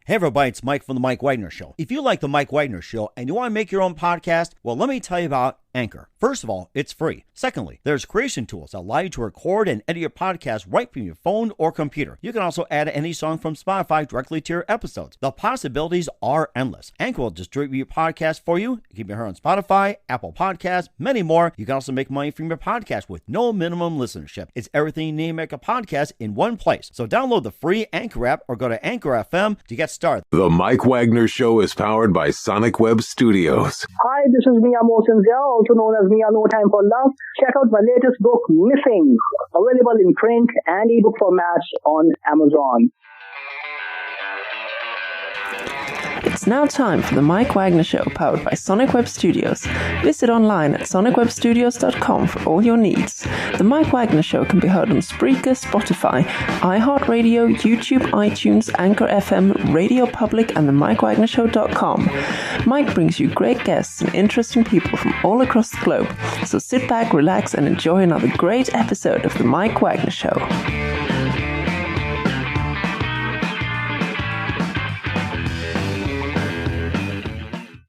Hey everybody, it's Mike from The Mike Wagner Show. If you like The Mike Wagner Show and you want to make your own podcast, well, let me tell you about Anchor. First of all, it's free. Secondly, there's creation tools that allow you to record and edit your podcast right from your phone or computer. You can also add any song from Spotify directly to your episodes. The possibilities are endless. Anchor will distribute your podcast for you. You can be heard on Spotify, Apple Podcasts, many more. You can also make money from your podcast with no minimum listenership. It's everything you need to make a podcast in one place. So download the free Anchor app or go to Anchor FM to get started. The Mike Wagner Show is powered by Sonic Web Studios. Hi, this is Mia Mosensia, also known as Mia No Time for Love. Check out my latest book, Missing, available in print and ebook formats on Amazon. It's now time for the Mike Wagner Show, powered by Sonic Web Studios. Visit online at sonicwebstudios.com for all your needs. The Mike Wagner Show can be heard on Spreaker, Spotify, iHeartRadio, YouTube, iTunes, Anchor FM, Radio Public, and the MikeWagnerShow.com. Mike brings you great guests and interesting people from all across the globe. So sit back, relax, and enjoy another great episode of the Mike Wagner Show.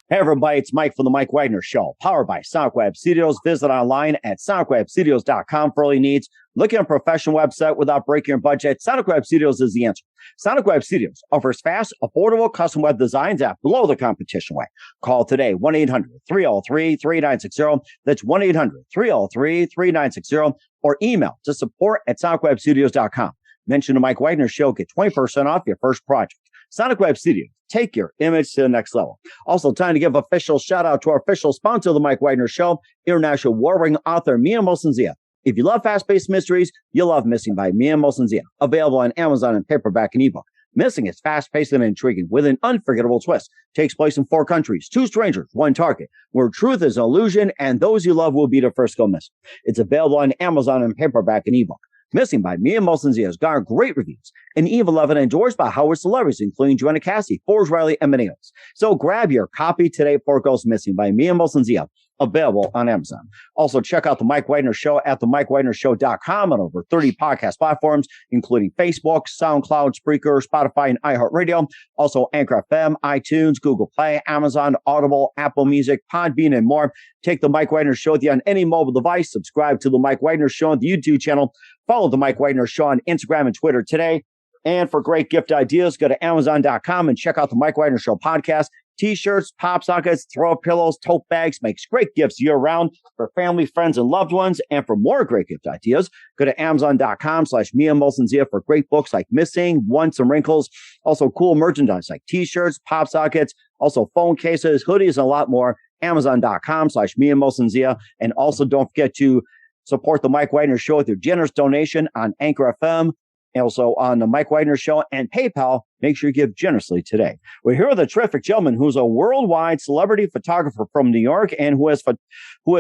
Hey everybody, it's Mike from The Mike Wagner Show, powered by Sonic Web Studios. Visit online at sonicwebstudios.com for all your needs. Looking at a professional website without breaking your budget? Sonic Web Studios is the answer. Sonic Web Studios offers fast, affordable custom web designs at below the competition rate. Call today, 1-800-303-3960. That's 1-800-303-3960. Or email to support@sonicwebstudios.com. Mention the Mike Wagner Show, get 20% off your first project. Sonic Web Studios, take your image to the next level. Also, time to give official shout out to our official sponsor of the Mike Wagner Show, international war-ring author Mia Mosensia. If you love fast-paced mysteries, you'll love Missing by Mia Mosensia, available on Amazon in paperback and ebook. Missing is fast-paced and intriguing with an unforgettable twist. Takes place in 4 countries, 2 strangers, 1 target, where truth is an illusion and those you love will be the first to go missing. It's available on Amazon in paperback and ebook. Missing by Mia Mosensia has garnered great reviews and even loved and endorsed by Howard celebrities, including Joanna Cassie, Forbes Riley, and many others. So grab your copy today before it goes missing by Mia Mosensia, available on Amazon. Also, check out The Mike Wagner Show at themikewagnershow.com on over 30 podcast platforms, including Facebook, SoundCloud, Spreaker, Spotify, and iHeartRadio. Also, Anchor FM, iTunes, Google Play, Amazon, Audible, Apple Music, Podbean, and more. Take The Mike Wagner Show with you on any mobile device. Subscribe to The Mike Wagner Show on the YouTube channel. Follow The Mike Wagner Show on Instagram and Twitter today. And for great gift ideas, go to Amazon.com and check out The Mike Wagner Show podcast. T-shirts, pop sockets, throw pillows, tote bags, makes great gifts year-round for family, friends, and loved ones. And for more great gift ideas, go to Amazon.com/Mia Mosensia for great books like Missing, Once, and Wrinkles. Also cool merchandise like T-shirts, pop sockets, also phone cases, hoodies, and a lot more. Amazon.com/Mia Mosensia. And also don't forget to support the Mike Wagner Show with your generous donation on Anchor FM, and also on the Mike Wagner Show and PayPal. Make sure you give generously today. We're here with a terrific gentleman who's a worldwide celebrity photographer from New York and who has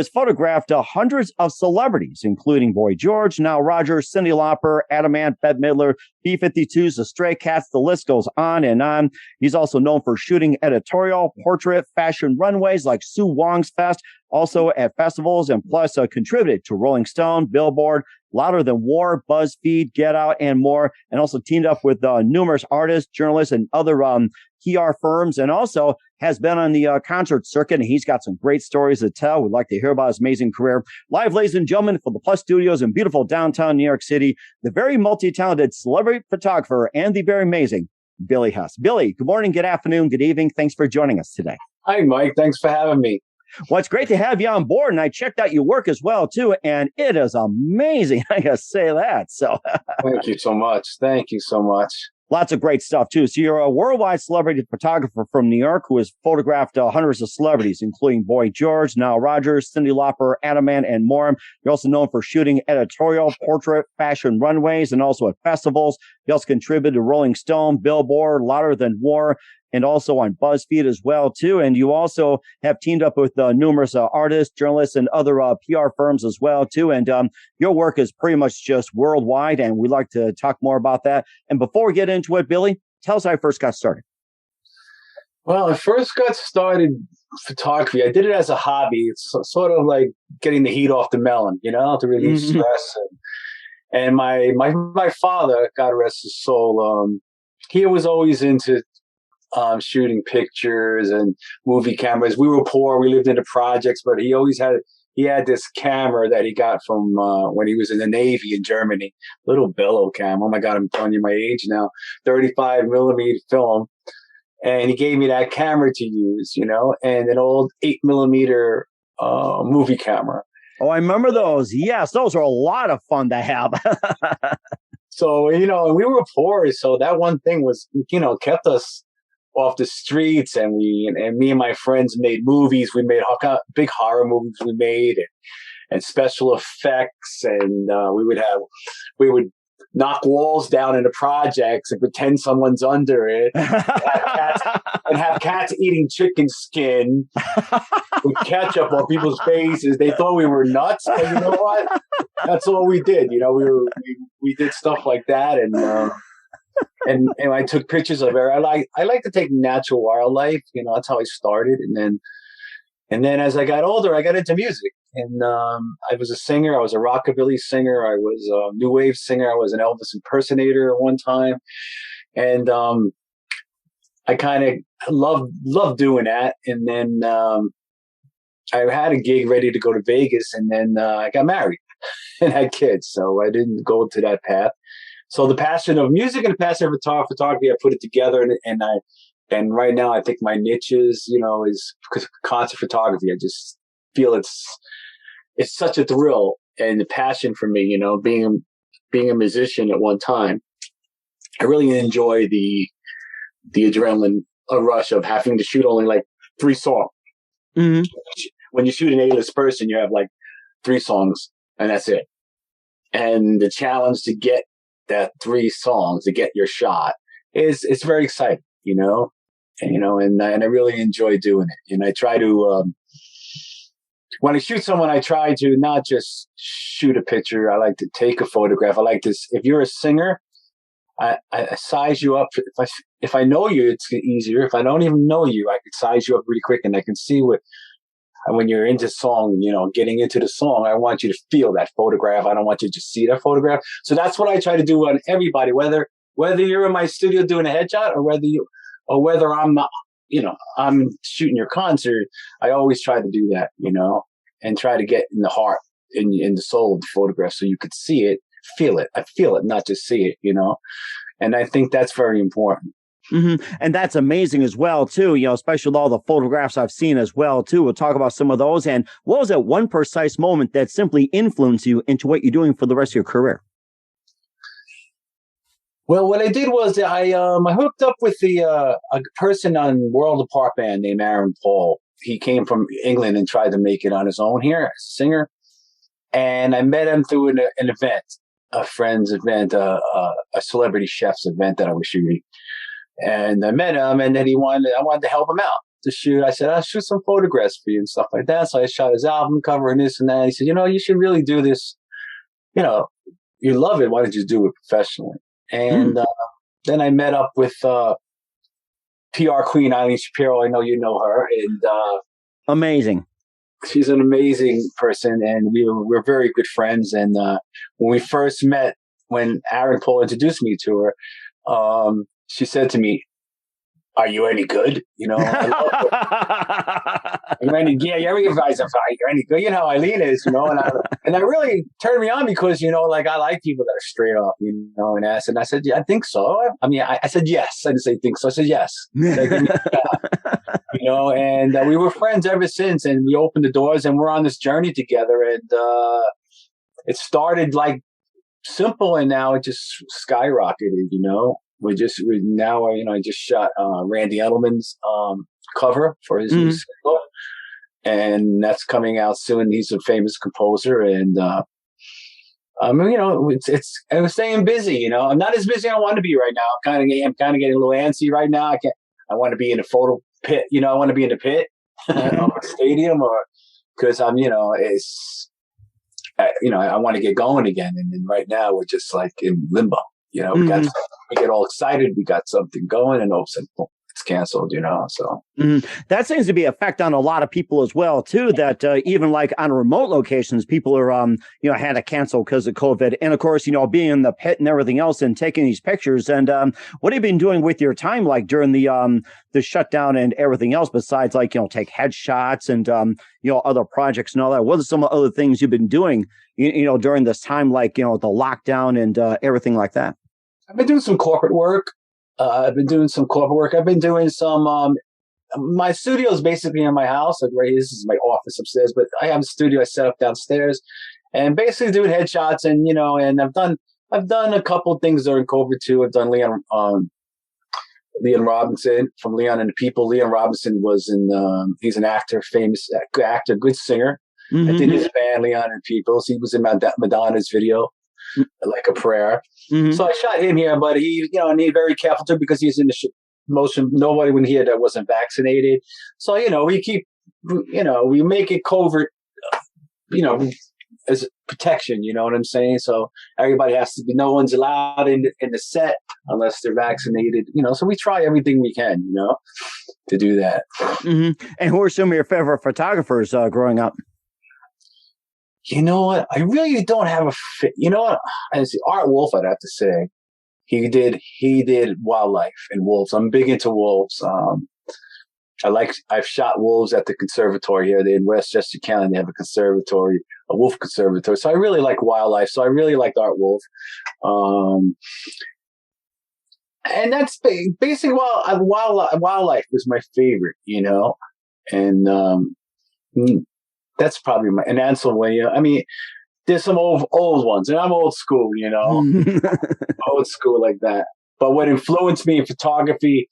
photographed hundreds of celebrities, including Boy George, Nile Rodgers, Cyndi Lauper, Adam Ant, Bette Midler, B-52s, the Stray Cats. The list goes on and on. He's also known for shooting editorial, portrait, fashion runways like Sue Wong's Fest, also at festivals, and plus contributed to Rolling Stone, Billboard, Louder Than War, BuzzFeed, Get Out, and more, and also teamed up with numerous artists, journalists, and other PR firms, and also has been on the concert circuit, and he's got some great stories to tell. We'd like to hear about his amazing career. Live, ladies and gentlemen, from the Plus Studios in beautiful downtown New York City, the very multi-talented celebrity photographer and the very amazing Billy Hess. Billy, good morning, good afternoon, good evening. Thanks for joining us today. Hi, Mike. Thanks for having me. Well, it's great to have you on board, and I checked out your work as well, too, and it is amazing. I gotta say that. So, Thank you so much. Thank you so much. Lots of great stuff, too. So you're a worldwide celebrity photographer from New York who has photographed hundreds of celebrities, including Boy George, Nile Rodgers, Cyndi Lauper, Adam Ant, and more. You're also known for shooting editorial, portrait, fashion runways, and also at festivals. You also contributed to Rolling Stone, Billboard, Louder Than War, and also on BuzzFeed as well, too. And you also have teamed up with numerous artists, journalists, and other PR firms as well, too. And your work is pretty much just worldwide, and we'd like to talk more about that. And before we get into it, Billy, tell us how you first got started. Well, I first got started photography. I did it as a hobby. It's sort of like getting the heat off the melon, to relieve stress. And my father, God rest his soul, he was always into shooting pictures and movie cameras. We were poor. We lived in the projects, but he had this camera that he got from when he was in the Navy in Germany, little bellow cam. Oh my God, I'm telling you my age now. 35 millimeter film. And he gave me that camera to use, and an old 8 millimeter movie camera. Oh, I remember those. Yes, those are a lot of fun to have. So, and we were poor. So that one thing was, kept us off the streets, and me and my friends made movies. We made big horror movies we made and special effects. And we would knock walls down in the projects and pretend someone's under it and have cats eating chicken skin with ketchup on people's faces. They thought we were nuts, but you know what? That's all we did. We did stuff like that, and I took pictures of it. I like to take natural wildlife. That's how I started, and then as I got older, I got into music. And I was a singer. I was a rockabilly singer. I was a new wave singer. I was an Elvis impersonator at one time. And I kind of loved doing that. And then I had a gig ready to go to Vegas. And then I got married and had kids. So I didn't go to that path. So the passion of music and the passion of photography, I put it together. And right now, I think my niche is concert photography. I just feel it's such a thrill and a passion for me, being a musician at one time. I really enjoy the adrenaline rush of having to shoot only like 3 songs. Mm-hmm. When you shoot an A-list person, you have like 3 songs and that's it. And the challenge to get that 3 songs, to get your shot it's very exciting, and I really enjoy doing it. And I try to, when I shoot someone, I try to not just shoot a picture. I like to take a photograph. I like this. If you're a singer, I size you up. If I know you, it's easier. If I don't even know you, I can size you up really quick, and I can see when you're into song, getting into the song. I want you to feel that photograph. I don't want you to just see that photograph. So that's what I try to do on everybody, whether you're in my studio doing a headshot or whether I'm not. I'm shooting your concert. I always try to do that, and try to get in the heart, in the soul of the photograph, so you could see it, feel it. I feel it, not just see it, And I think that's very important. Mm-hmm. And that's amazing as well, too, especially with all the photographs I've seen as well, too. We'll talk about some of those. And what was that one precise moment that simply influenced you into what you're doing for the rest of your career? Well, what I did was I hooked up with a person on World Apart Band named Aaron Paul. He came from England and tried to make it on his own here as a singer. And I met him through an event, a friend's event, a celebrity chef's event that I was shooting. And I met him, and then I wanted to help him out to shoot. I said, I'll shoot some photographs for you and stuff like that. So I shot his album cover and this and that. He said, you should really do this. You love it. Why don't you do it professionally? And then I met up with PR queen Eileen Shapiro. I know you know her. And amazing. She's an amazing person, and we're very good friends. And when we first met, when Aaron Paul introduced me to her, she said to me, "Are you any good?" I love you're any good? Eileen is, and I really turned me on because, I like people that are straight up, and I said, yeah, I think so. I mean, I said yes. I didn't say think so. I said yes. And we were friends ever since, and we opened the doors, and we're on this journey together. And it started like simple, and now it just skyrocketed. I just shot Randy Edelman's cover for his new single, and that's coming out soon. He's a famous composer, and I was staying busy. I'm not as busy as I want to be right now. I'm kind of getting a little antsy right now. I want to be in a photo pit. I want to be in the pit of a stadium, or because I want to get going again. And right now we're just like in limbo. We get all excited. We got something going, and all of a sudden, boom, it's canceled, so. That seems to be effect on a lot of people as well, too, that even like on remote locations, people are, had to cancel because of COVID. And of course, being in the pit and everything else and taking these pictures. And what have you been doing with your time, like during the shutdown and everything else, besides like, take headshots and, other projects and all that? What are some other things you've been doing, during this time, like, the lockdown and everything like that? I've been doing some corporate work. I've been doing some, my studio is basically in my house. Like this is my office upstairs, but I have a studio I set up downstairs and basically doing headshots and, and I've done a couple things during COVID too. I've done Leon Robinson from Leon and the People. Leon Robinson was he's an actor, famous actor, good singer. I did his band, Leon and People. So he was in Madonna's video, Like a Prayer. So I shot him here, but he, need very careful too because he's in the motion. Nobody would hear that wasn't vaccinated. So, we keep, we make it covert, as protection, you know what I'm saying? So everybody has to be, no one's allowed in the set unless they're vaccinated, so we try everything we can, to do that. And who are some of your favorite photographers growing up? You know what? I really don't have a fit. You know what? Art Wolf, I'd have to say. He did wildlife and wolves. I'm big into wolves. I've shot wolves at the conservatory here. They in Westchester County, they have a wolf conservatory. So I really like wildlife. So I really liked Art Wolf. And that's basically wildlife was my favorite, and that's probably and Ansel Williams. I mean, there's some old ones, and I'm old school, old school like that. But what influenced me in photography,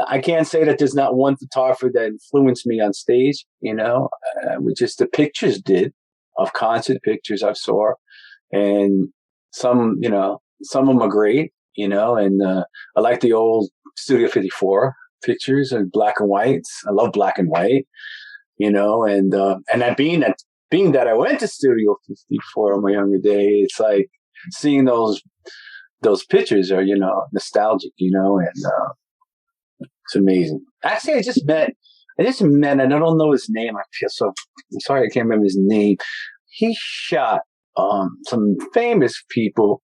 I can't say that there's not one photographer that influenced me on stage, which is the pictures of concert pictures I saw. And some of them are great, and I like the old Studio 54 pictures and black and whites. I love black and white, and that being that I went to Studio 54 in my younger day, it's like seeing those pictures are, nostalgic, and it's amazing. Actually, I just met, and I don't know his name. I'm sorry, I can't remember his name. He shot some famous people,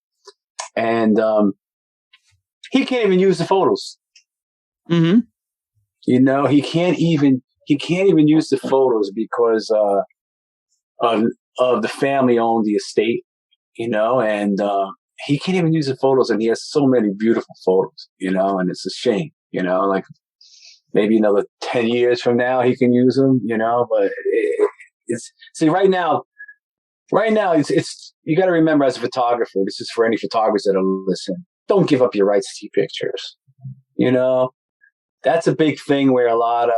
and he can't even use the photos. He can't even use the photos because of the family owned the estate, and he can't even use the photos, and he has so many beautiful photos, and it's a shame, like maybe another 10 years from now he can use them, but right now it's you got to remember as a photographer, this is for any photographers that are listening, don't give up your rights to pictures. That's a big thing where a lot of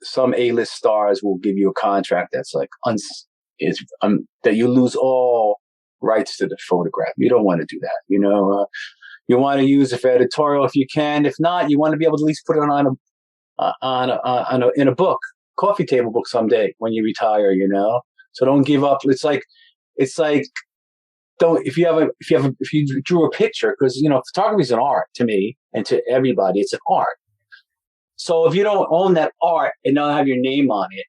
some A-list stars will give you a contract that's like that you lose all rights to the photograph. You don't want to do that. You want to use it for editorial if you can. If not, you want to be able to at least put it in a book, coffee table book someday when you retire. So don't give up. It's like if you drew a picture, because photography is an art to me and to everybody. It's an art. So if you don't own that art and don't have your name on it,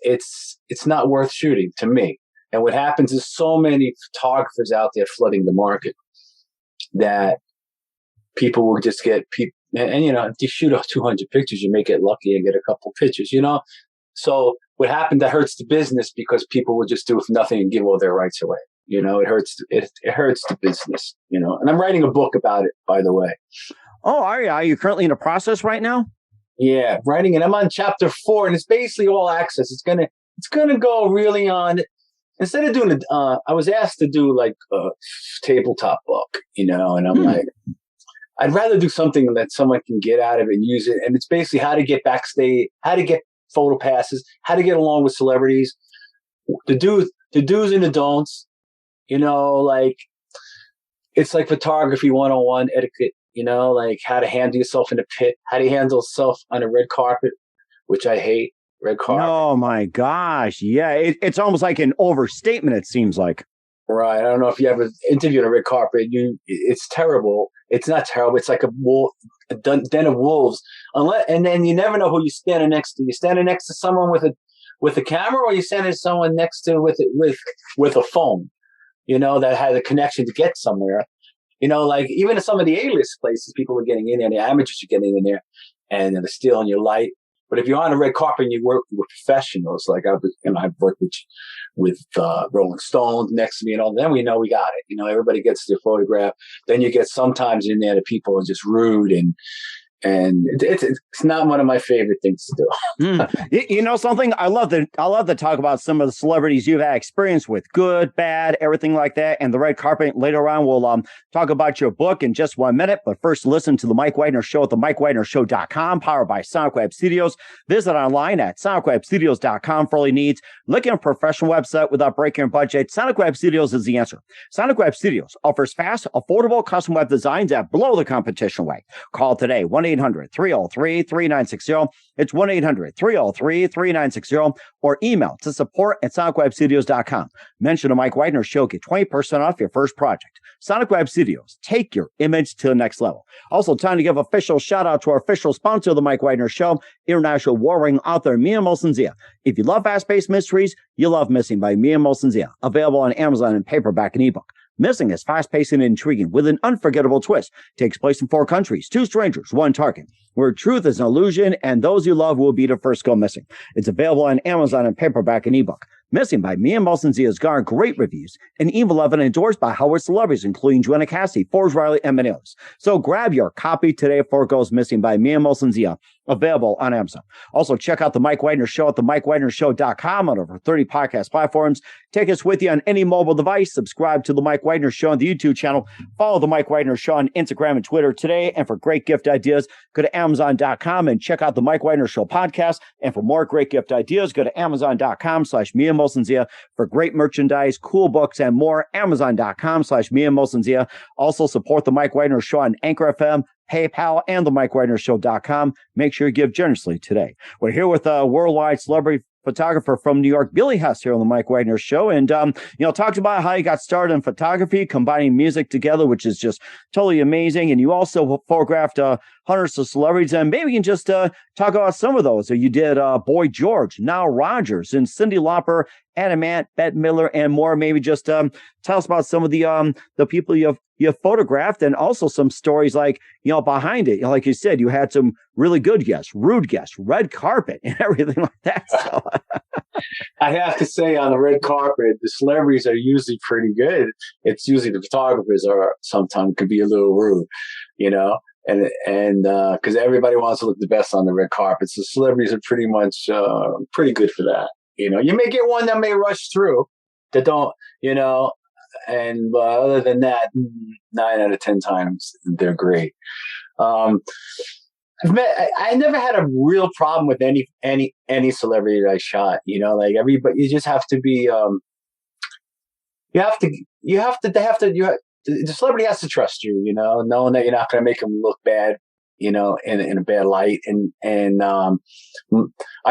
it's not worth shooting to me. And what happens is so many photographers out there flooding the market that people will just get people. And if you shoot 200 pictures, you may get lucky and get a couple pictures, So what happened, that hurts the business because people will just do it for nothing and give all their rights away. It hurts the business, and I'm writing a book about it, by the way. Oh, are you? Are you currently in a process right now? Yeah, writing it. I'm on chapter 4, and it's basically all access. It's gonna go really on. Instead of doing I was asked to do like a tabletop book, and I'm like, I'd rather do something that someone can get out of it and use it. And it's basically how to get backstage, how to get photo passes, how to get along with celebrities, the do's and the don'ts. Like it's like photography 101 etiquette. Like how to handle yourself in a pit, how to handle yourself on a red carpet, which I hate, red carpet. Oh my gosh. Yeah. It's almost like an overstatement, it seems like. Right. I don't know if you ever interviewed a red carpet. It's terrible. It's not terrible. It's like a den of wolves. And then you never know who you're standing next to. You're standing next to someone with a camera, or you're standing to someone next to with a phone. That has a connection to get somewhere. Like even in some of the A-list places, people are getting in there. The amateurs are getting in there, and they're stealing your light. But if you're on a red carpet and you work with professionals, like I've worked with Rolling Stones next to me and all, then we know we got it. Everybody gets their photograph. Then you get sometimes in there that people are just rude and it's not one of my favorite things to do. You know something? I love to talk about some of the celebrities you've had experience with, good, bad, everything like that. And the red carpet later on, we'll talk about your book in just 1 minute. But first, listen to the Mike Wagner Show at the MikeWagnerShow.com, powered by Sonic Web Studios. Visit online at SonicWebStudios.com for all your needs. Looking at a professional website without breaking your budget, Sonic Web Studios is the answer. Sonic Web Studios offers fast, affordable custom web designs that blow the competition away. Call today, 1-800-303-3960. It's 1-800-303-3960, or email to support@sonicwebstudios.com. Mention the Mike Wagner Show, get 20% off your first project. Sonic Web Studios, take your image to the next level. Also, time to give official shout out to our official sponsor of the Mike Wagner Show, international warring author Mia Molson-Zia. If you love fast-paced mysteries, you love Missing by Mia Molson-Zia, available on Amazon in paperback and ebook. Missing is fast-paced and intriguing with an unforgettable twist. Takes place in 4 countries, 2 strangers, 1 target, where truth is an illusion and those you love will be the first go missing. It's available on Amazon in paperback and ebook. Missing by Mia Molson-Zia has garnered great reviews and even been endorsed by Howard celebrities, including Joanna Cassidy, Forbes Riley, and many others. So grab your copy today before it goes missing by Mia Molson-Zia, available on Amazon. Also, check out the Mike Wagner Show at the MikeWagnerShow.com on over 30 podcast platforms. Take us with you on any mobile device. Subscribe to the Mike Wagner Show on the YouTube channel. Follow the Mike Wagner Show on Instagram and Twitter today. And for great gift ideas, go to Amazon.com and check out the Mike Wagner Show podcast. And for more great gift ideas, go to Amazon.com/Mia Molson-Zia for great merchandise, cool books, and more. Amazon.com/Mia Molson-Zia. Also support the Mike Wagner Show on Anchor FM, PayPal, and the MikeWagnerShow.com. Make sure you give generously today. We're here with a worldwide celebrity photographer from New York, Billy Hess, here on the Mike Wagner Show. And, talked about how you got started in photography, combining music together, which is just totally amazing. And you also photographed hundreds of celebrities. And maybe you can just talk about some of those. So you did Boy George, Nile Rodgers, and Cyndi Lauper, Adam Ant, Bette Midler, and more. Maybe just tell us about some of the people you photographed, and also some stories like, behind it. Like you said, you had some really good guests, rude guests, red carpet, and everything like that. So. I have to say, on the red carpet, the celebrities are usually pretty good. It's usually the photographers are sometimes could be a little rude, and because everybody wants to look the best on the red carpet. So celebrities are pretty much pretty good for that. You may get one that may rush through that don't, and other than that, 9 out of 10 times they're great. I never had a real problem with any celebrity that I shot. Like everybody, you just have to be. The celebrity has to trust you. Knowing that you're not going to make them look bad. In a bad light, and I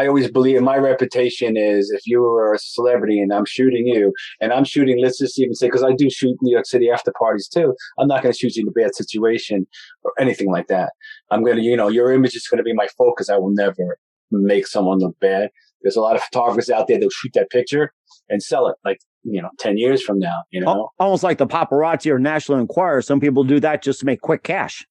always believe my reputation is, if you were a celebrity and I'm shooting you, and I'm shooting, let's just even say, because I do shoot New York City after parties too, I'm not going to shoot you in a bad situation or anything like that. I'm going to, your image is going to be my focus. I will never make someone look bad. There's a lot of photographers out there that'll shoot that picture and sell it 10 years from now. Almost like the paparazzi or National Enquirer. Some people do that just to make quick cash.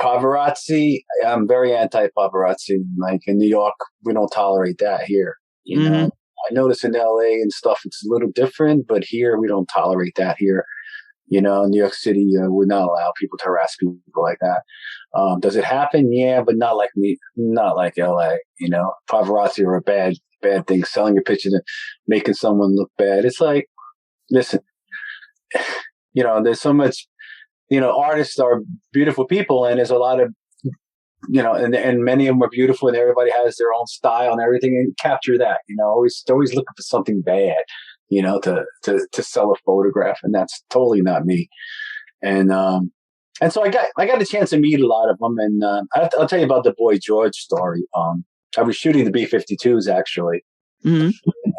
Paparazzi, I'm very anti-paparazzi. Like in New York, we don't tolerate that here. I notice in LA and stuff, it's a little different, but here we don't tolerate that here. In New York City, would not allow people to harass people like that. Does it happen? Yeah, but not like me, not like LA. Paparazzi are a bad thing. Selling a picture and making someone look bad. It's like, listen, there's so much. Artists are beautiful people, and there's a lot of, and many of them are beautiful, and everybody has their own style and everything, and capture that, always looking for something bad, to sell a photograph, and that's totally not me. And so I got a chance to meet a lot of them, and I'll tell you about the Boy George story. I was shooting the B-52s actually,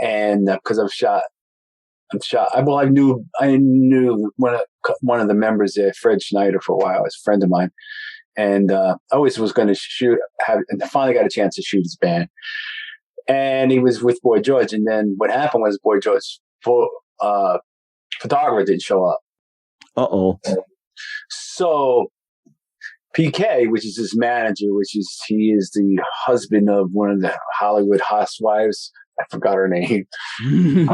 and because I've shot I'm shocked. I knew one of the members there, Fred Schneider, for a while. Was a friend of mine, and I always was going to and finally got a chance to shoot his band. And he was with Boy George, and then what happened was Boy George's photographer didn't show up. Uh-oh. So PK, which is his manager, he is the husband of one of the Hollywood housewives. I forgot her name. He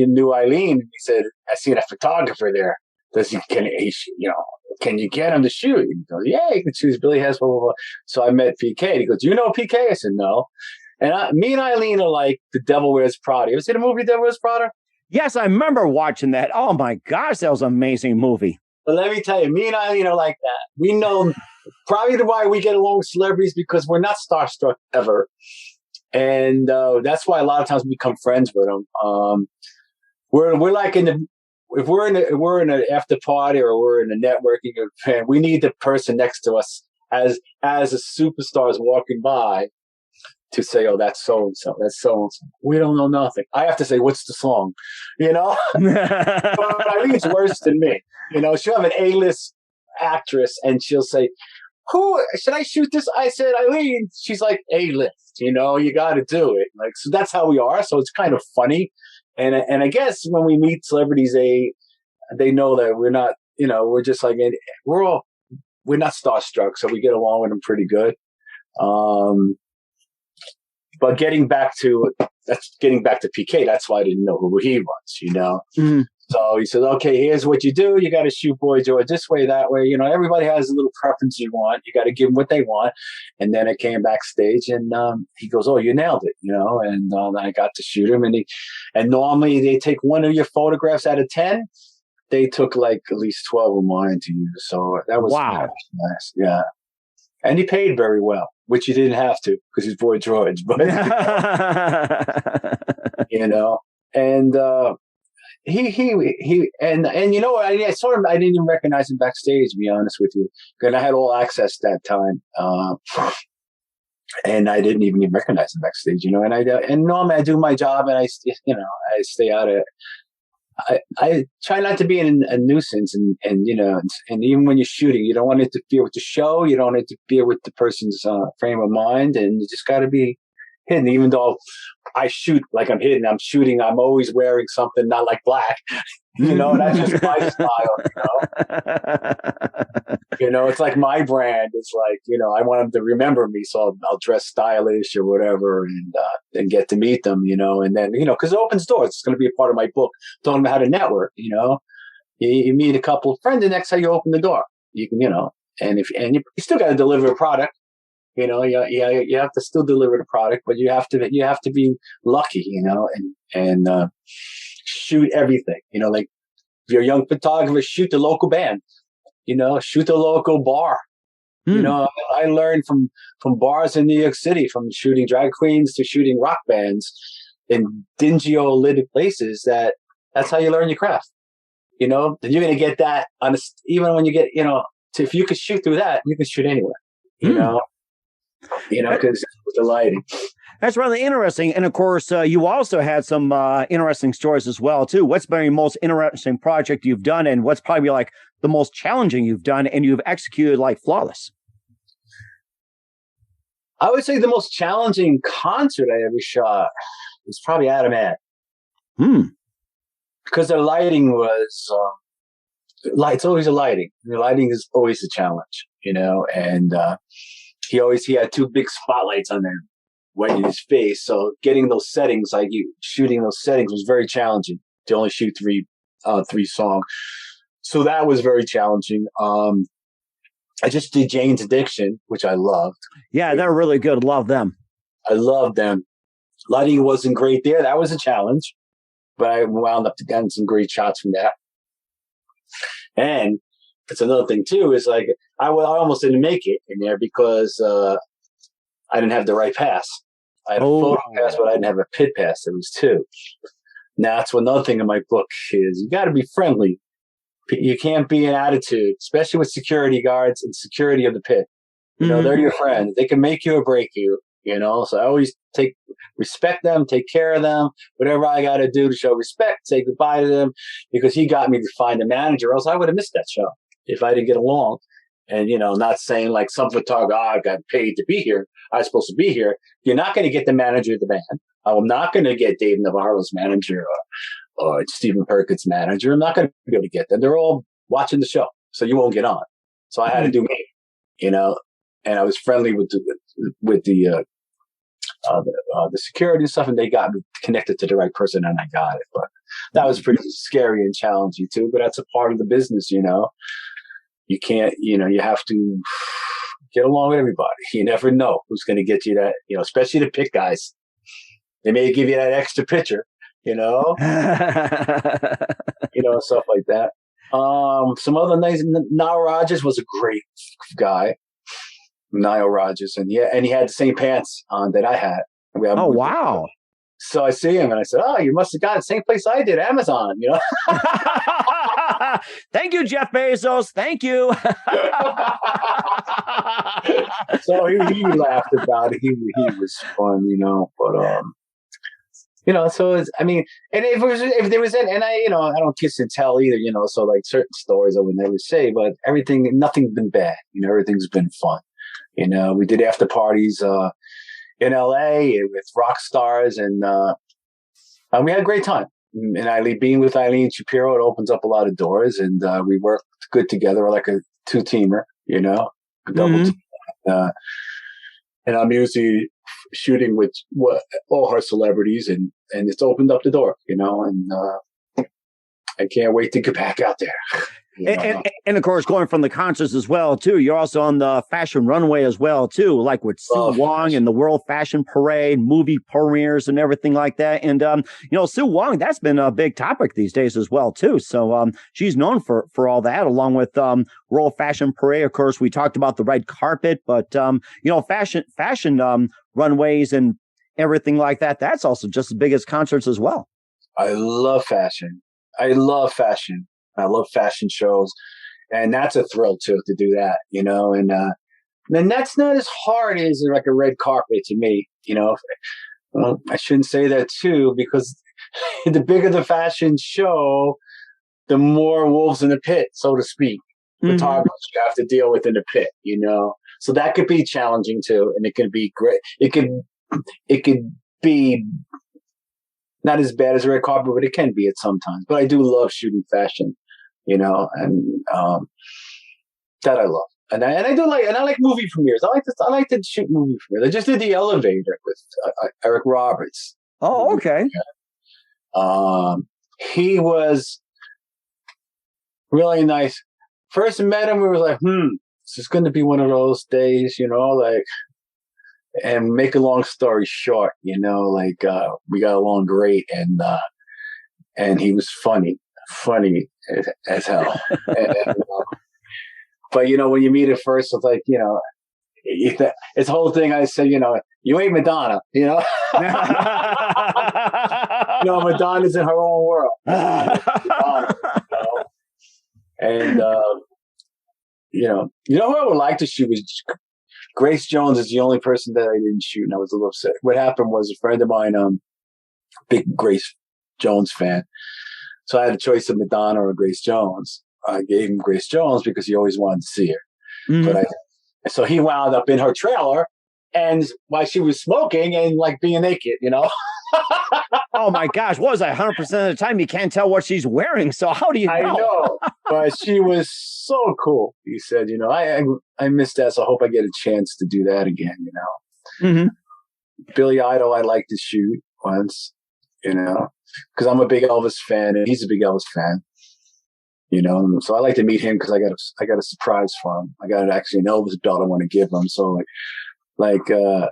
knew Eileen. He said, "I seen a photographer there. Can you get him to shoot?" He goes, "Yeah, you can choose Billy Hess, blah, blah, blah." So I met PK. He goes, "Do you know PK?" I said, "No." And me and Eileen are like The Devil Wears Prada. You ever seen the movie Devil Wears Prada? Yes, I remember watching that. Oh my gosh, that was an amazing movie. But let me tell you, me and Eileen are like that. We know probably why we get along with celebrities, because we're not starstruck ever. And that's why a lot of times we become friends with them. We're like if we're in an after party or we're in a networking event, we need the person next to us as a superstar is walking by to say, "Oh, that's so and so. That's so and so." We don't know nothing. I have to say, "What's the song?" But Eileen's worse than me. She'll have an A-list actress and she'll say, "Who should I shoot this?" I said, "Eileen." She's like, "A-list. You got to do it." Like, so that's how we are. So it's kind of funny. And I guess when we meet celebrities, they know that we're not, we're just like, we're not starstruck. So we get along with them pretty good. But getting back to PK, that's why I didn't know who he was, Mm-hmm. So he said, "Okay, here's what you do. You got to shoot Boy George this way, that way. Everybody has a little preference you want. You got to give them what they want." And then I came backstage and he goes, "Oh, you nailed it," and I got to shoot him. And normally they take one of your photographs out of 10. They took like at least 12 of mine to use. So that was nice. Yeah. And he paid very well, which he didn't have to because he's Boy George. But, and he I saw him. I didn't even recognize him backstage, to be honest with you, because I had all access that time, and I didn't even recognize him backstage. And normally I do my job and I stay out of it. I try not to be a nuisance, and even when you're shooting, you don't want to interfere with the show. You don't interfere with the person's frame of mind, and you just got to be hidden. Even though I shoot like I'm hidden, I'm shooting. I'm always wearing something not like black, and that's just my style. It's like my brand. It's like I want them to remember me, so I'll dress stylish or whatever, and get to meet them. And then because it opens doors. It's going to be a part of my book, telling them how to network. You meet a couple of friends, and that's how you open the door. You can and you still got to deliver a product. You have to still deliver the product, but you have to be lucky, and shoot everything. Like if you're a young photographer, shoot the local band. Shoot the local bar. I learned from bars in New York City, from shooting drag queens to shooting rock bands in dingy old lit places. That's how you learn your craft. Then you're going to get that even when you get, if you could shoot through that, you can shoot anywhere. Because with the lighting. That's really interesting. And of course, you also had some interesting stories as well, too. What's been your most interesting project you've done, and what's probably like the most challenging you've done and you've executed like flawless? I would say the most challenging concert I ever shot was probably Adam Ant. Because the lighting was, it's always a lighting. The lighting is always a challenge, and he had two big spotlights on there, right in his face. So getting those settings, shooting those settings was very challenging to only shoot three songs. So that was very challenging. I just did Jane's Addiction, which I loved. Yeah, they're really good. Love them. I love them. Lighting wasn't great there. That was a challenge, but I wound up getting some great shots from that. And it's another thing too, is like, I almost didn't make it in there because I didn't have the right pass. I had a photo pass, but I didn't have a pit pass. There was two. Now, that's another thing in my book is you got to be friendly. You can't be an attitude, especially with security guards and security of the pit. They're your friends. They can make you or break you. you know. So I always respect them, take care of them, whatever I got to do to show respect, say goodbye to them, because he got me to find a manager, or else I would have missed that show if I didn't get along. And, you know, not saying like some photographer, I got paid to be here, I was supposed to be here. You're not going to get the manager of the band. I'm not going to get Dave Navarro's manager or Stephen Perkins' manager. I'm not going to be able to get them. They're all watching the show, so you won't get on. So I had to do me, you know. And I was friendly with the security and stuff, and they got me connected to the right person, and I got it. But that was pretty scary and challenging too. But that's a part of the business, you know. You can't, you know, you have to get along with everybody. You never know who's going to get you that, you know, especially the pick guys. They may give you that extra picture, you know, you know, stuff like that. Some other nice, Nile Rodgers was a great guy. Nile Rodgers, and he had the same pants on that I had. Oh, wow. So I see him and I said, "Oh, you must have got the same place I did, Amazon," you know. Thank you, Jeff Bezos. Thank you. So he laughed about it. He was fun, you know. But you know, so it's, I mean, and if there was and I, you know, I don't kiss and tell either, you know. So like certain stories I would never say, but nothing's been bad. You know, everything's been fun. You know, we did after parties in LA with rock stars, and we had a great time. And being with Eileen Shapiro, it opens up a lot of doors, and we worked good together like a two-teamer, you know, a double team. And I'm usually shooting with all her celebrities, and it's opened up the door, you know, and I can't wait to get back out there. And of course, going from the concerts as well, too. You're also on the fashion runway as well, too, like with Sue Wong and the World Fashion Parade, movie premieres and everything like that. And, you know, Sue Wong, that's been a big topic these days as well, too. So she's known for all that, along with World Fashion Parade. Of course, we talked about the red carpet, but, you know, fashion runways and everything like that, that's also just as big as concerts as well. I love fashion. I love fashion shows, and that's a thrill too to do that, you know. And then that's not as hard as like a red carpet to me, you know. Well, I shouldn't say that too, because the bigger the fashion show, the more wolves in the pit, so to speak. Photographers you have to deal with in the pit, you know. So that could be challenging too, and it could be great. It could be not as bad as a red carpet, but it can be at sometimes. But I do love shooting fashion, you know, and that I love. And I like movie premieres. I like to shoot movie premieres. I just did The Elevator with Eric Roberts. Oh, okay. He was really nice. First met him, we were like, this is going to be one of those days, you know, like. And make a long story short, you know, like we got along great, and he was funny as hell. But you know, when you meet at first, it's like, you know, it's the whole thing. I said, you know, you ain't Madonna, you know. You know, Madonna's in her own world. Madonna, you know? And you know who I would like to shoot was. Grace Jones is the only person that I didn't shoot, and I was a little upset. What happened was a friend of mine, big Grace Jones fan. So I had a choice of Madonna or Grace Jones. I gave him Grace Jones because he always wanted to see her. So he wound up in her trailer, and while she was smoking and like being naked, you know. Oh my gosh, what was that? 100% of the time you can't tell what she's wearing. So how do you know? I know, but she was so cool. He said, you know, I missed that, so I hope I get a chance to do that again, you know. Billy Idol, I like to shoot once, you know, because I'm a big Elvis fan and he's a big Elvis fan, you know. So I like to meet him because I got a surprise for him. I got actually an Elvis belt I want to give him. So like you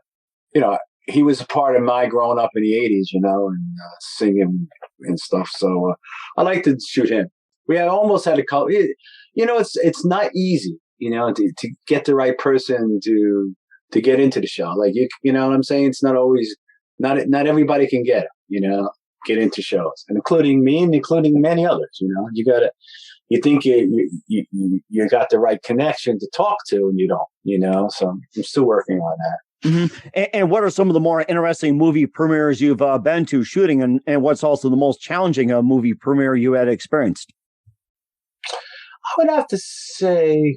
know. He was a part of my growing up in the 80s, you know, and singing and stuff. So I like to shoot him. We almost had a couple. You know, it's not easy, you know, to get the right person to get into the show. Like you know what I'm saying? It's not always not everybody can get get into shows, and including me and including many others. You know, you think you got the right connection to talk to, and you don't. You know, so I'm still working on that. And what are some of the more interesting movie premieres you've been to shooting, and what's also the most challenging movie premiere you had experienced? I would have to say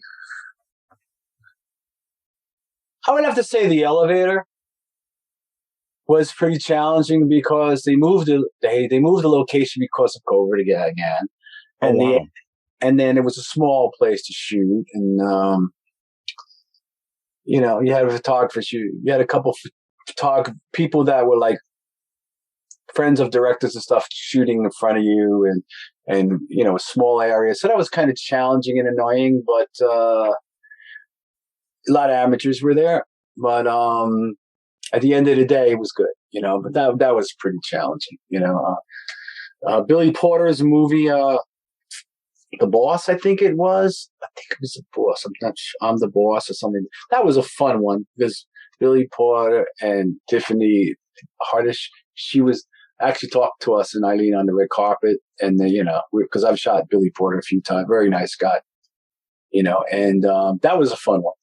The Elevator was pretty challenging because they moved the location because of COVID again, and then it was a small place to shoot, and you had a photographer shoot. You had a couple people that were like friends of directors and stuff shooting in front of you, and a small area. So that was kind of challenging and annoying, but a lot of amateurs were there. But at the end of the day, it was good, but that was pretty challenging, Billy Porter's movie, The Boss, I think it was. I think it was The Boss. I'm not sure. I'm the Boss or something. That was a fun one because Billy Porter and Tiffany Hardish, she was actually talked to us and Eileen on the red carpet. And then, because I've shot Billy Porter a few times. Very nice guy, and that was a fun one.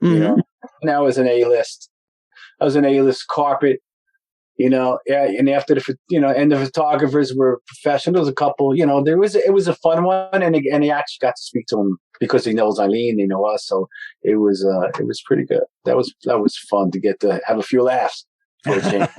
And that was an A-list. That was an A-list carpet. And after and the photographers were professional. There was a couple, it was a fun one, and he actually got to speak to him because he knows Eileen, they know us, so it was pretty good. That was fun to get to have a few laughs for a change.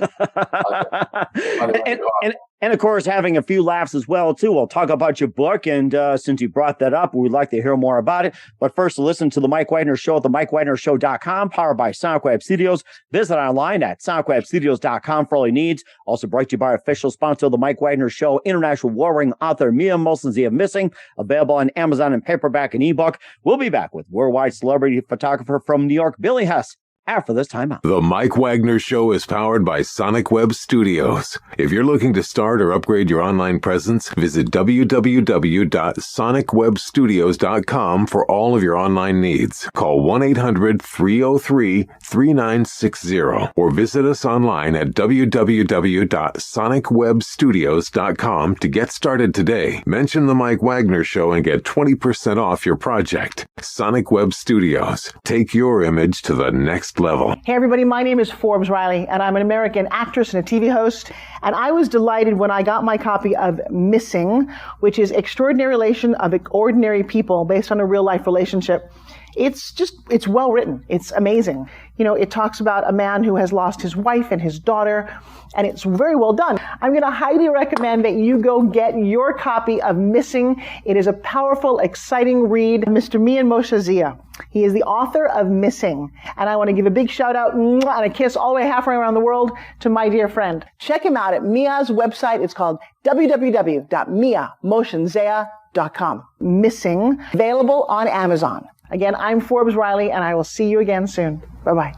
And of course, having a few laughs as well, too. We'll talk about your book, and since you brought that up, we'd like to hear more about it. But first, listen to The Mike Wagner Show at themikewagnershow.com, powered by Sonic Web Studios. Visit online at sonicwebstudios.com for all your needs. Also brought to you by official sponsor of The Mike Wagner Show, international war-ring author Mia Molson-Zia Missing, available on Amazon in paperback and ebook. We'll be back with worldwide celebrity photographer from New York, Billy Hess, after this timeout. The Mike Wagner Show is powered by Sonic Web Studios. If you're looking to start or upgrade your online presence, visit www.sonicwebstudios.com for all of your online needs. Call 1-800-303-3960 or visit us online at www.sonicwebstudios.com to get started today. Mention The Mike Wagner Show and get 20% off your project. Sonic Web Studios. Take your image to the next level. Hey everybody, my name is Forbes Riley, and I'm an American actress and a TV host, and I was delighted when I got my copy of Missing, which is Extraordinary Relation of Ordinary People based on a real life relationship. It's well written. It's amazing. It talks about a man who has lost his wife and his daughter, and it's very well done. I'm going to highly recommend that you go get your copy of Missing. It is a powerful, exciting read. Mr. Mian Moshe-Zia. He is the author of Missing. And I want to give a big shout out and a kiss all the way halfway around the world to my dear friend. Check him out at Mia's website. It's called www.miamoshenzea.com. Missing, available on Amazon. Again, I'm Forbes Riley, and I will see you again soon. Bye-bye.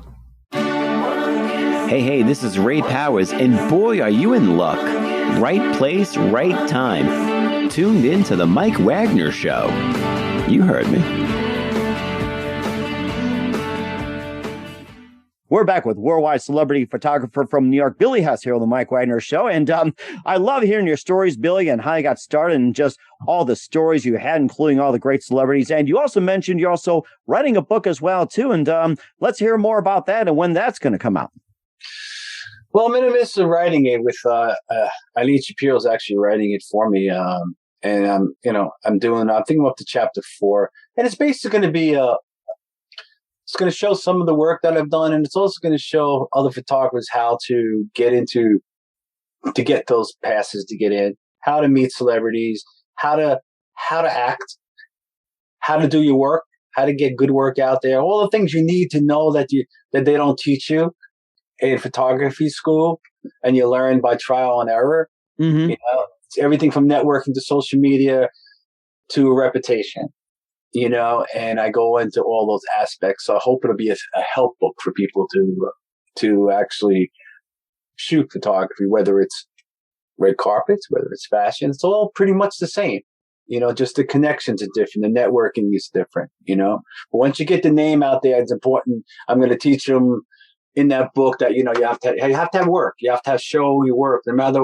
Hey, this is Ray Powers, and boy, are you in luck. Right place, right time. Tuned in to The Mike Wagner Show. You heard me. We're back with worldwide celebrity photographer from New York, Billy Hess, here on The Mike Wagner Show. And I love hearing your stories, Billy, and how you got started and just all the stories you had, including all the great celebrities. And you also mentioned you're also writing a book as well, too. And let's hear more about that and when that's going to come out. Well, I'm in the midst of writing it with Eileen Shapiro's actually writing it for me. And I'm thinking up to chapter 4. And it's basically going to be it's going to show some of the work that I've done, and it's also going to show other photographers how to get those passes to get in, how to meet celebrities, how to act, how to do your work, how to get good work out there, all the things you need to know that they don't teach you in photography school, and you learn by trial and error. Mm-hmm. It's everything from networking to social media to a reputation. And I go into all those aspects. So I hope it'll be a help book for people to actually shoot photography, whether it's red carpets, whether it's fashion. It's all pretty much the same. Just the connections are different. The networking is different, But once you get the name out there, it's important. I'm going to teach them in that book that, you have to have work. You have to show your work, no matter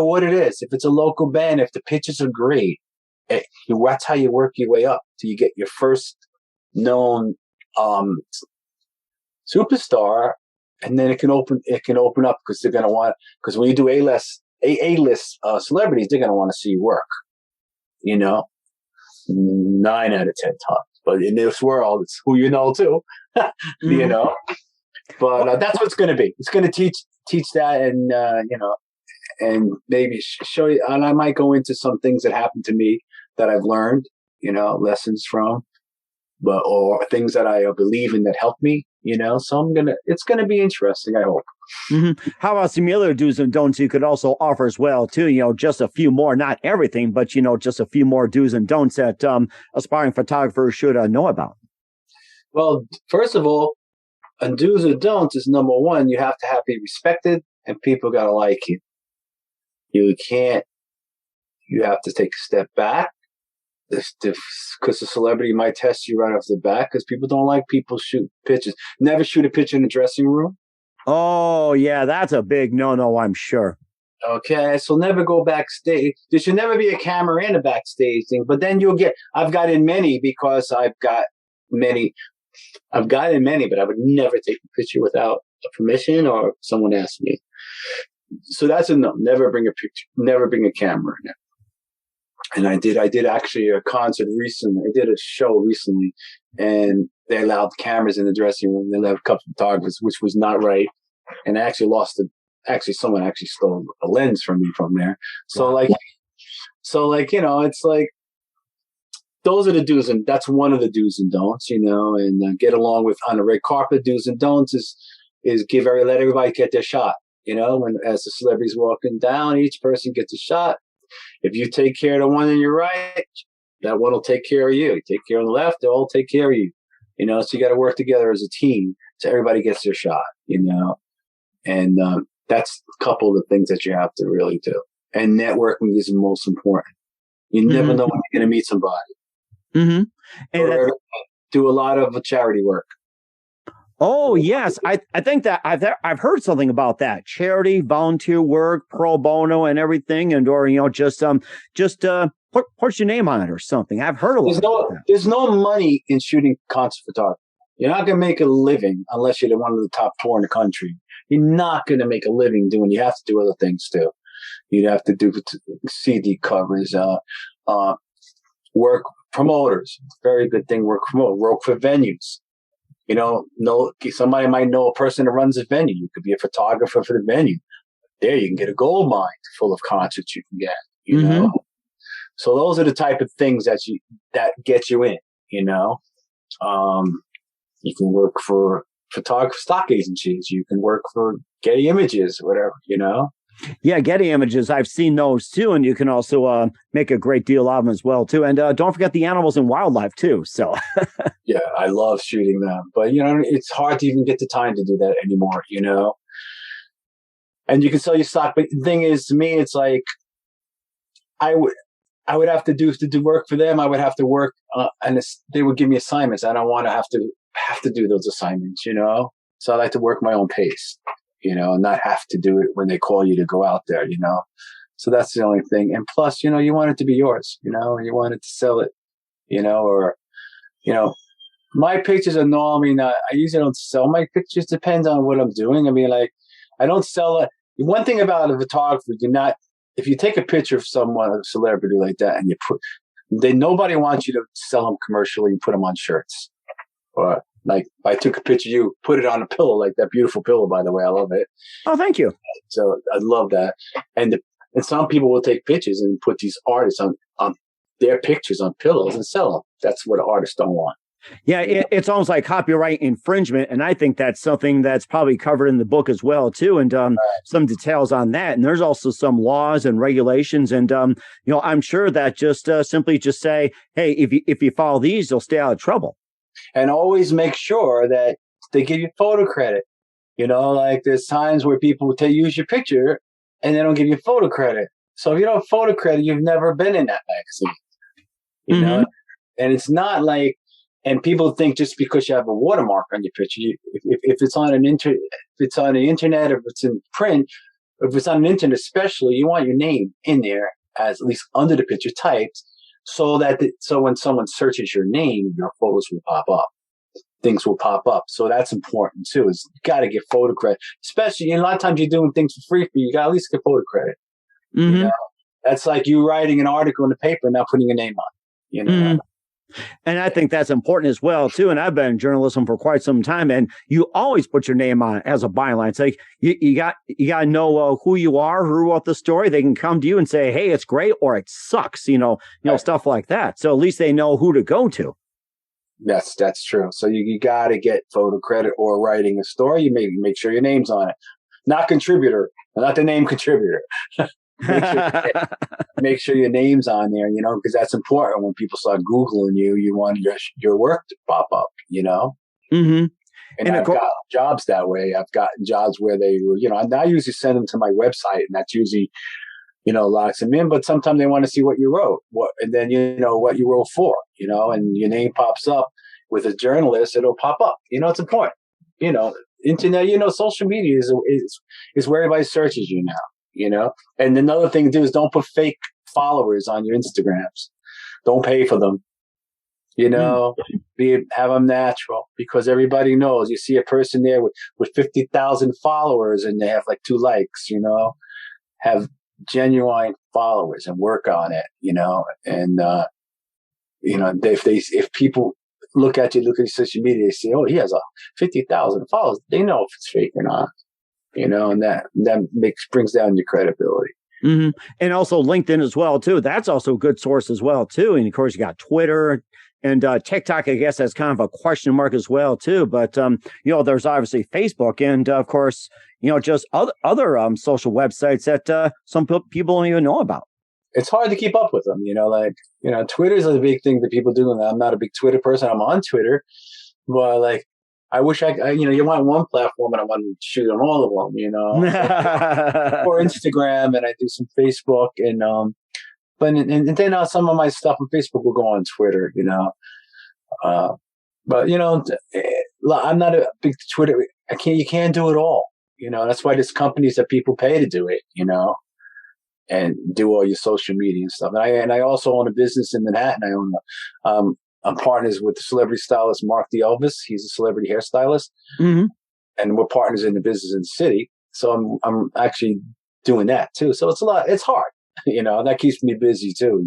what it is. If it's a local band, if the pictures are great, that's how you work your way up till you get your first known superstar, and then it can open up because they're gonna want, because when you do A-list celebrities, they're gonna want to see your work. 9 out of 10 times. But in this world, it's who you know too. But that's what it's going to be. It's going to teach that, and and maybe show you. And I might go into some things that happened to me that I've learned, lessons from, or things that I believe in that helped me. So it's gonna be interesting, I hope. Mm-hmm. How about some other do's and don'ts you could also offer as well too? Just a few more, not everything, but just a few more do's and don'ts that aspiring photographers should know about. Well, first of all, and do's and don'ts is number one, you have to be respected, and people gotta like you. You have to take a step back, because the celebrity might test you right off the bat, because people don't like people shoot pictures. Never shoot a picture in the dressing room. Oh, yeah, that's a big no-no, I'm sure. Okay, so never go backstage. There should never be a camera in a backstage thing, but then I've gotten many, because I've gotten many, but I would never take a picture without a permission or someone asked me. So that's a no. Never bring a picture, never bring a camera in. And I did actually a concert recently. I did a show recently, and they allowed cameras in the dressing room. They allowed a couple of photographers, which was not right. And I actually someone actually stole a lens from me from there. So wow. It's like, those are the do's, and that's one of the do's and don'ts, and get along with on the red carpet. Do's and don'ts is let everybody get their shot. As the celebrity's walking down, each person gets a shot. If you take care of the one on your right, that one will take care of you. You take care of the left, they'll all take care of you. So you got to work together as a team so everybody gets their shot, And that's a couple of the things that you have to really do. And networking is the most important. You never know when you're going to meet somebody. Mm-hmm. And do a lot of charity work. Oh, yes. I think that I've heard something about that. Charity, volunteer work, pro bono and everything. And, or, just put your name on it or something. I've heard a lot. There's no money in shooting concert photography. You're not going to make a living unless you're one of the top 4 in the country. You're not going to make a living you have to do other things too. You'd have to do CD covers, work promoters. Very good thing. Work for venues. Somebody might know a person that runs a venue. You could be a photographer for the venue. There, you can get a gold mine full of concerts you can get. You know, so those are the type of things that get you in. You can work for photography stock agencies. You can work for Getty Images, whatever. Yeah, Getty Images. I've seen those too, and you can also make a great deal of them as well too. And don't forget the animals and wildlife too. So yeah, I love shooting them, but it's hard to even get the time to do that anymore. And you can sell your stock, but the thing is, to me, it's like I would have to do work for them. I would have to work, and they would give me assignments. I don't want to have to do those assignments. So I like to work my own pace. And not have to do it when they call you to go out there, So that's the only thing. And plus, you want it to be yours, and you want it to sell it, my pictures are normally not, I usually don't sell my pictures. Depends on what I'm doing. I mean, like, I don't sell it. One thing about a photographer, if you take a picture of someone, a celebrity like that, and nobody wants you to sell them commercially and put them on shirts. Or, like, I took a picture of you, put it on a pillow, like that beautiful pillow, by the way. I love it. Oh, thank you. So I love that. And some people will take pictures and put these artists on their pictures on pillows and sell them. That's what artists don't want. Yeah, it's almost like copyright infringement. And I think that's something that's probably covered in the book as well, too. And some details on that. And there's also some laws and regulations. And, I'm sure that just simply just say, hey, if you follow these, you'll stay out of trouble. And always make sure that they give you photo credit. Like there's times where people use your picture and they don't give you photo credit. So if you don't have photo credit, you've never been in that magazine. You know? And it's not like, and people think just because you have a watermark on your picture, if it's on the internet, if it's in print, if it's on the internet especially, you want your name in there as at least under the picture typed, so when someone searches your name, your photos will pop up. things will pop up. So that's important too. Is you got to get photo credit, especially a lot of times you're doing things for free. You got to at least get photo credit. Mm-hmm. You know? That's like you writing an article in the paper and not putting your name on. You know. Mm-hmm. And I think that's important as well, too. And I've been in journalism for quite some time, and you always put your name on as a byline. It's like you got to know who you are, who wrote the story. They can come to you and say, "Hey, it's great," or "It sucks," Right. stuff like that. So at least they know who to go to. Yes, that's true. So you got to get photo credit or writing a story. You make sure your name's on it, not contributor, not the name contributor. Make sure your name's on there, because that's important. When people start Googling you, you want your work to pop up, Mm-hmm. And I've got jobs that way. I've gotten jobs where they were, I usually send them to my website, and that's usually, locks them in. But sometimes they want to see what you wrote, and then what you wrote for, and your name pops up with a journalist. It'll pop up. It's important. Internet. Social media is where everybody searches you now. And another thing to do is don't put fake followers on your Instagrams. Don't pay for them. Have them natural, because everybody knows. You see a person there with 50,000 followers and they have like 2 likes, have genuine followers and work on it, and, if people look at your social media, they say, oh, he has 50,000 followers. They know if it's fake or not. And that brings down your credibility. Mm-hmm. And also LinkedIn as well, too. That's also a good source as well, too. And of course, you got Twitter and TikTok, I guess, that's kind of a question mark as well, too. But, there's obviously Facebook and, of course, just other social websites that some people don't even know about. It's hard to keep up with them, Twitter is a big thing that people do. And I'm not a big Twitter person. I'm on Twitter, but I wish you want one platform and I want to shoot on all of them, or Instagram, and I do some Facebook, and then some of my stuff on Facebook will go on Twitter, but I'm not a big Twitter. You can't do it all, that's why there's companies that people pay to do it, and do all your social media and stuff. And I also own a business in Manhattan. I own I'm partners with the celebrity stylist Mark the Elvis. He's a celebrity hairstylist, mm-hmm. and we're partners in the business in the city. So I'm actually doing that too. So it's a lot. It's hard, that keeps me busy too,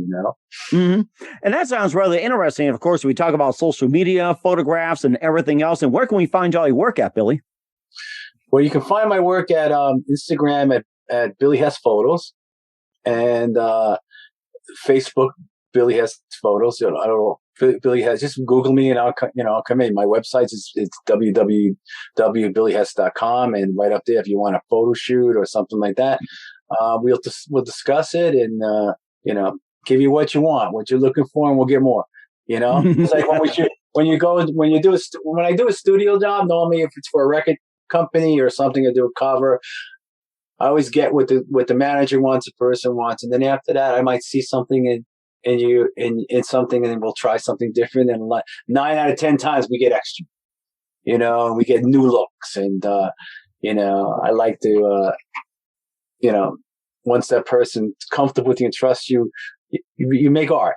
Mm-hmm. And that sounds really interesting. Of course, we talk about social media, photographs, and everything else. And where can we find all your work at, Billy? Well, you can find my work at Instagram at Billy Hess Photos, and Facebook Billy Hess Photos. I don't know. Billy Hess, just Google me and I'll come in. My website is www.billyhess.com, and right up there, if you want a photo shoot or something like that, we'll discuss it and give you what you want, what you're looking for, and we'll get more. It's like when I do a studio job, normally if it's for a record company or something, I do a cover. I always get what the manager wants, the person wants, and then after that, I might see something in something, and then we'll try something different. And 9 out of 10 times we get extra, and we get new looks. And, I like to, once that person's comfortable with you and trusts you, you make art.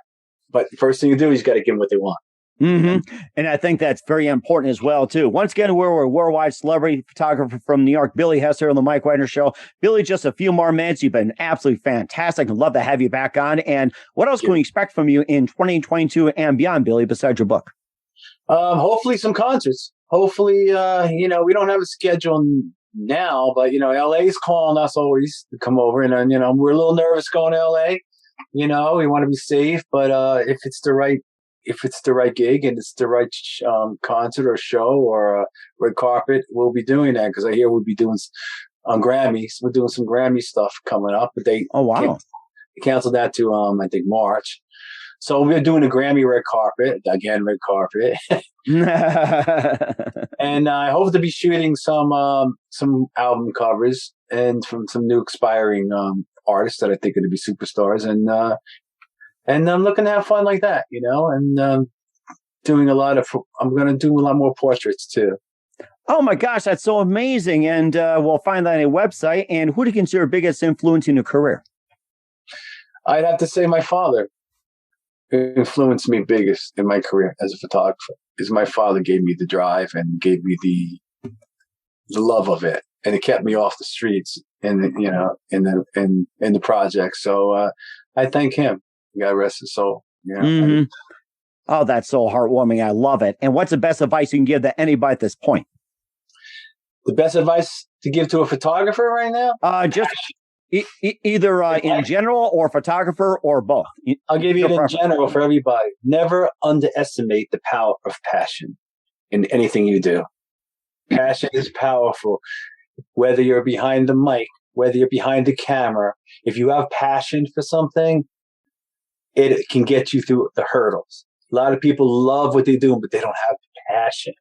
But the first thing you do is you got to give them what they want. Mm-hmm. And I think that's very important as well, too. Once again, we're a worldwide celebrity photographer from New York, Billy Hess, here on the Mike Wagner Show. Billy, just a few more minutes. You've been absolutely fantastic. I'd love to have you back on. And what else can we expect from you in 2022 and beyond, Billy, besides your book? Hopefully some concerts. Hopefully, we don't have a schedule now, but, LA's calling us always to come over. And, we're a little nervous going to LA. We want to be safe, but if it's the right gig and it's the right concert or show or red carpet, we'll be doing that, because I hear we'll be doing on Grammys. We're doing some Grammy stuff coming up, but they canceled that to I think March. So we're doing a Grammy red carpet again, and I hope to be shooting some album covers and from some new expiring artists that I think are going to be superstars, and I'm looking to have fun like that, and I'm going to do a lot more portraits too. Oh my gosh, that's so amazing. And we'll find that on a website. And who do you consider your biggest influence in your career? I'd have to say my father. influenced me biggest in my career as a photographer is my father gave me the drive and gave me the love of it, and it kept me off the streets and in the project. So I thank him. God rest his soul. Oh, that's so heartwarming. I love it. And what's the best advice you can give to anybody at this point? The best advice to give to a photographer right now? Just either in general or photographer or both. I'll give you it in general for everybody. Never underestimate the power of passion in anything you do. Passion is powerful. Whether you're behind the mic, whether you're behind the camera, if you have passion for something, it can get you through the hurdles. A lot of people love what they do, but they don't have passion,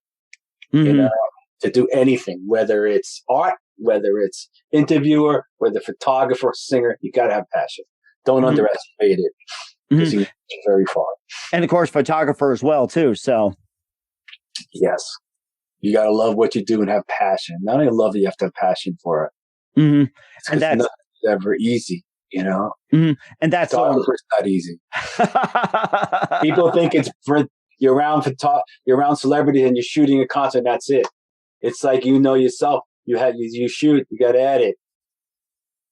to do anything, whether it's art, whether it's interviewer, whether photographer, singer. You got to have passion. Don't underestimate it, because you can get very far. And of course, photographer as well, too. So, yes, you got to love what you do and have passion. Not only love it, you have to have passion for it. And that's nothing's ever easy. And that's photographer's not easy. People think it's you're around celebrities and you're shooting a concert and that's it. It's like yourself. You shoot, you got to edit.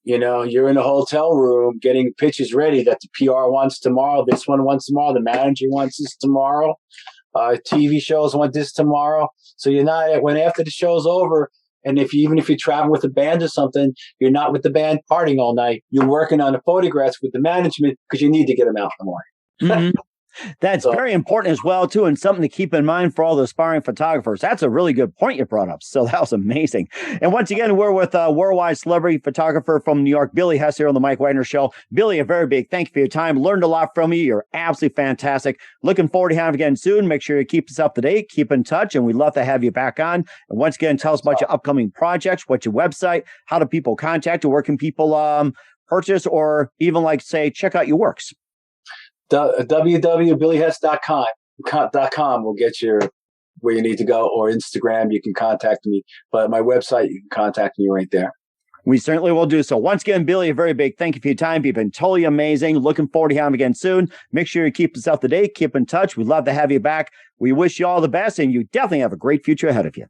You're in a hotel room getting pictures ready that the PR wants tomorrow. This one wants tomorrow. The manager wants this tomorrow. TV shows want this tomorrow. So you're not when after the show's over. And even if you travel with a band or something, you're not with the band partying all night. You're working on the photographs with the management because you need to get them out in the morning. That's very important as well, too, and something to keep in mind for all the aspiring photographers. That's a really good point you brought up. So that was amazing. And once again, we're with worldwide celebrity photographer from New York, Billy Hess, here on the Mike Wagner Show. Billy, a very big thank you for your time. Learned a lot from you. You're absolutely fantastic. Looking forward to having you again soon. Make sure you keep us up to date, keep in touch, and we'd love to have you back on. And once again, tell us about your upcoming projects, what's your website, how do people contact you, where can people purchase or even say check out your works? www.billyhess.com will get you where you need to go, or Instagram, you can contact me. But my website, you can contact me right there. We certainly will do so. Once again, Billy, a very big thank you for your time. You've been totally amazing. Looking forward to having you again soon. Make sure you keep us up to date, keep in touch. We'd love to have you back. We wish you all the best, and you definitely have a great future ahead of you.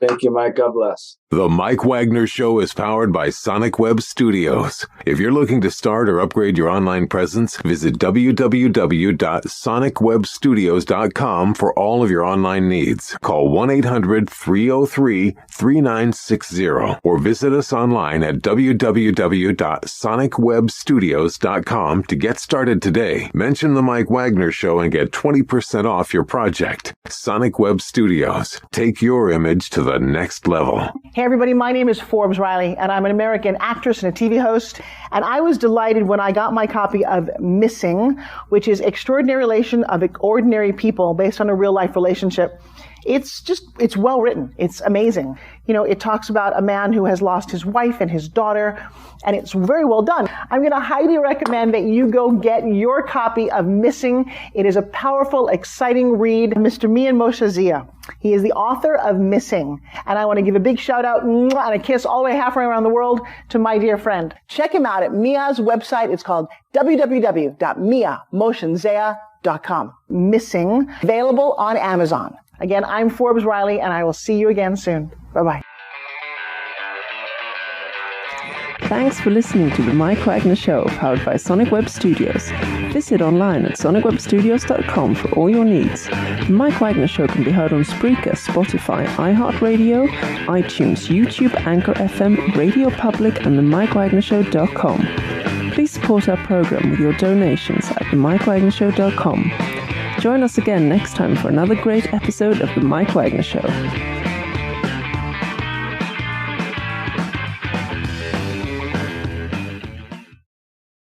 Thank you, Mike. God bless. The Mike Wagner Show is powered by Sonic Web Studios. If you're looking to start or upgrade your online presence, visit www.sonicwebstudios.com for all of your online needs. Call 1-800-303-3960 or visit us online at www.sonicwebstudios.com to get started today. Mention the Mike Wagner Show and get 20% off your project. Sonic Web Studios. Take your image to the next level. Hey everybody, my name is Forbes Riley, and I'm an American actress and a TV host. And I was delighted when I got my copy of Missing, which is Extraordinary Relation of Ordinary People based on a real life relationship. It's well written. It's amazing. It talks about a man who has lost his wife and his daughter, and it's very well done. I'm going to highly recommend that you go get your copy of Missing. It is a powerful, exciting read. Mr. Mian Moshe Zia. He is the author of Missing. And I want to give a big shout out and a kiss all the way halfway around the world to my dear friend. Check him out at Mia's website. It's called www.miamoshenzea.com. Missing. Available on Amazon. Again, I'm Forbes Riley, and I will see you again soon. Bye-bye. Thanks for listening to The Mike Wagner Show, powered by Sonic Web Studios. Visit online at sonicwebstudios.com for all your needs. The Mike Wagner Show can be heard on Spreaker, Spotify, iHeartRadio, iTunes, YouTube, Anchor FM, Radio Public, and themikewagnershow.com. Please support our program with your donations at themikewagnershow.com. Join us again next time for another great episode of The Mike Wagner Show.